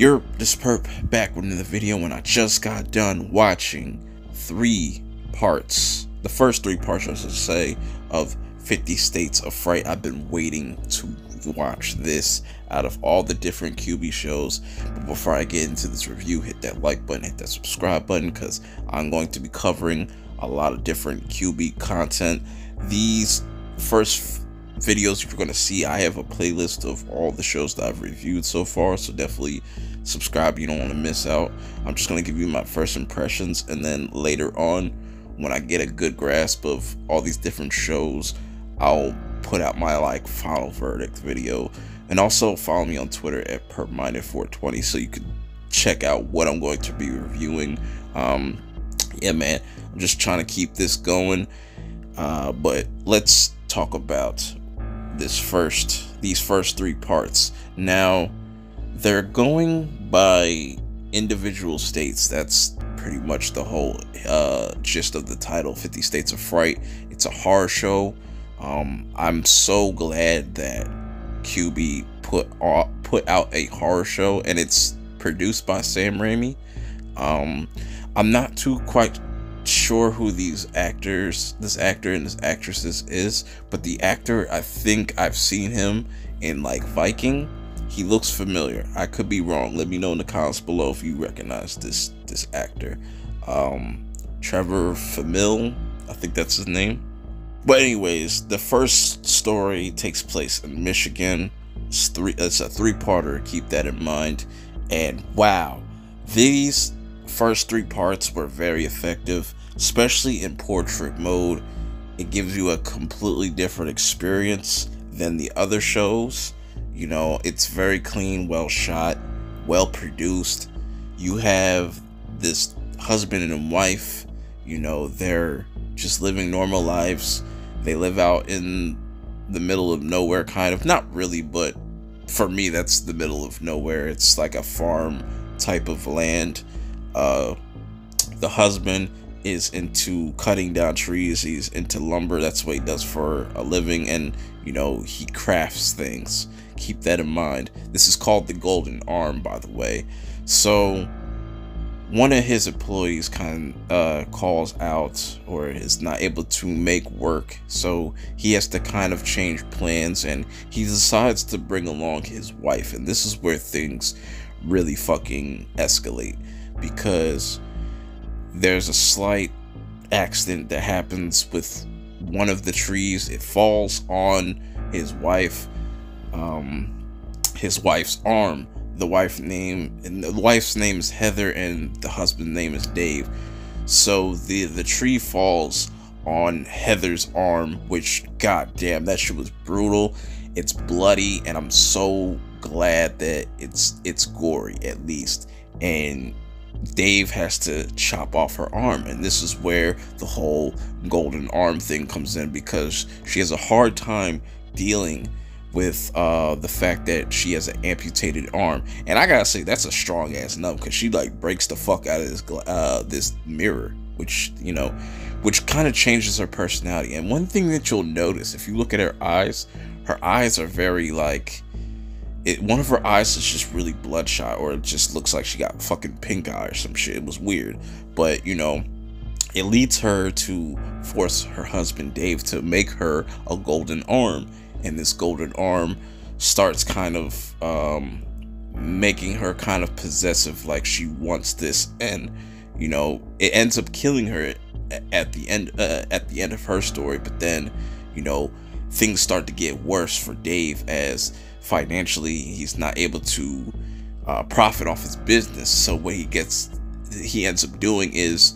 You're this perp back with another video when I just got done watching 3 parts, the first 3 parts I should say, of 50 States of Fright. I've been waiting to watch this out of all the different Quibi shows. But before I get into this review, hit that like button, hit that subscribe button, because I'm going to be covering a lot of different Quibi content. These first videos you're going to see, I have a playlist of all the shows that I've reviewed so far, so definitely subscribe, you don't want to miss out. I'm just going to give you my first impressions, and then later on, when I get a good grasp of all these different shows, I'll put out my final verdict video. And also follow me on Twitter at perp420 so you can check out what I'm going to be reviewing. Yeah, man, I'm just trying to keep this going. But let's talk about these first 3 parts. Now, they're going by individual states. That's pretty much the whole gist of the title, 50 States of Fright. It's a horror show. I'm so glad that Quibi put out a horror show, and it's produced by Sam Raimi. I'm not too quite sure who this actor and this actress is, but the actor, I think I've seen him in Viking. He looks familiar. I could be wrong. Let me know in the comments below if you recognize this actor. Trevor Famil, I think that's his name. But anyways, the first story takes place in Michigan. It's a 3-parter, keep that in mind. And wow, these first 3 parts were very effective, especially in portrait mode. It gives you a completely different experience than the other shows. You know, it's very clean, well shot, well produced. You have this husband and wife, you know, they're just living normal lives. They live out in the middle of nowhere, kind of. Not really, but for me, that's the middle of nowhere. It's like a farm type of land. The husband is into cutting down trees. He's into lumber. That's what he does for a living. And, you know, he crafts things. Keep that in mind. This is called the Golden Arm, by the way. So one of his employees calls out, or is not able to make work, so he has to kind of change plans, and he decides to bring along his wife. And this is where things really fucking escalate, because there's a slight accident that happens with one of the trees. It falls on his wife's arm. The wife's name is Heather, and the husband's name is Dave. So the tree falls on Heather's arm, which, goddamn, that shit was brutal. It's bloody, and I'm so glad that it's gory at least. And Dave has to chop off her arm, and this is where the whole golden arm thing comes in, because she has a hard time dealing with the fact that she has an amputated arm. And I gotta say, that's a strong ass no, because she breaks the fuck out of this mirror, which, you know, which kind of changes her personality. And one thing that you'll notice if you look at her eyes are very one of her eyes is just really bloodshot, or it just looks like she got fucking pink eye or some shit. It was weird, but you know, it leads her to force her husband Dave to make her a golden arm. And this golden arm starts kind of making her kind of possessive, like she wants this, and you know, it ends up killing her at the end of her story. But then, you know, things start to get worse for Dave, as financially he's not able to profit off his business. So what he ends up doing is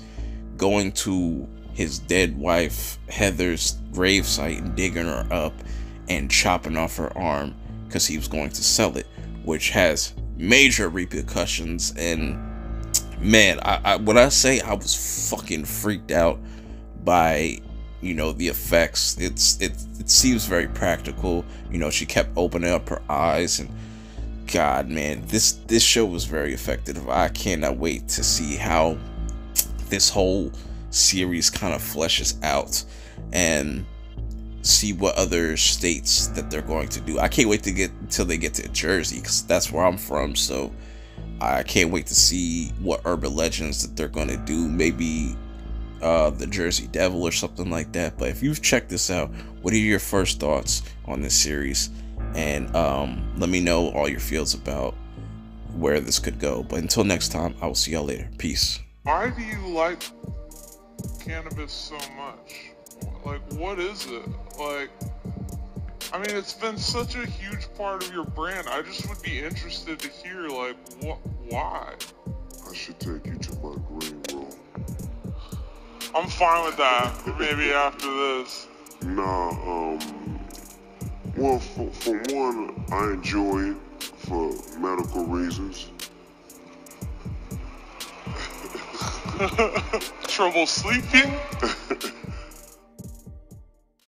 going to his dead wife Heather's gravesite and digging her up and chopping off her arm, because he was going to sell it, which has major repercussions. And man, when I say I was fucking freaked out by, you know, the effects, it seems very practical. You know, she kept opening up her eyes, and god, man, this show was very effective. I cannot wait to see how this whole series kind of fleshes out, and see what other states that they're going to do. I can't wait to get until they get to Jersey, because that's where I'm from. So I can't wait to see what urban legends that they're going to do. Maybe the Jersey Devil or something like that. But if you've checked this out, what are your first thoughts on this series? And let me know all your feels about where this could go. But until next time, I will see y'all later. Peace. Why do you like cannabis so much? Like, what is it? Like, I mean, it's been such a huge part of your brand. I just would be interested to hear, like, why? I should take you to my green room. I'm fine with that. Maybe after this. Nah, well, for one, I enjoy it for medical reasons. Trouble sleeping?